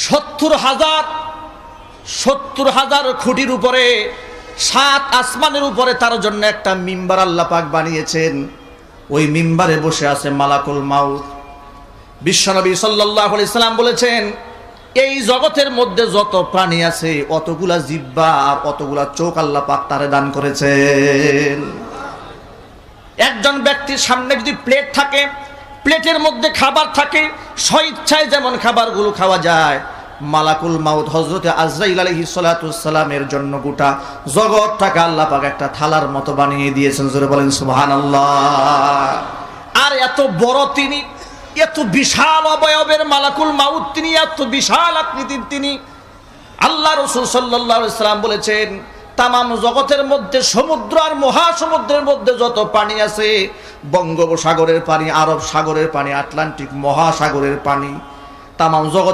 70,000 খুঁটির উপরে 7 আসমানের উপরে তার জন্য একটা মিম্বার আল্লাহ পাক বানিয়েছেন। ওই মিম্বারে বসে আছে মালাকুল মাউত। বিশ্বনবী সাল্লাল্লাহু আলাইহি সাল্লাম বলেছেন, এই জগতের মধ্যে যত প্রাণী আছে অতগুলা জিহ্বা আর অতগুলা চোখ আল্লাহ পাক তারে দান করেছেন। একজন ব্যক্তির সামনে যদি প্লেট থাকে, প্লেটের মধ্যে খাবার থাকে, স্বেচ্ছায় যেমন খাবারগুলো খাওয়া যায়, মালাকুল মাউত হযরতে আজরাইল আলাইহিস সালাতু ওয়াসসালামের জন্য গোটা জগৎটাকে আল্লাহ পাক একটা থালার মতো বানিয়ে দিয়েছেন। জোরে বলেন সুবহানাল্লাহ। আর এত বড় তিনি, এত বিশাল অবয়বের মালাকুল মাউত তিনি, এত বিশাল আকৃতির তিনি। আল্লাহ রাসূল সাল্লাল্লাহু আলাইহি সাল্লাম বলেছেন, তামাম জগতের মধ্যে সমুদ্র আর মহাসমুদ্রের মধ্যে যত পানি আছে, বঙ্গোপসাগরের পানি, আরব সাগরের পানি, আটলান্টিক মহাসাগরের পানি, তামাম জগৎ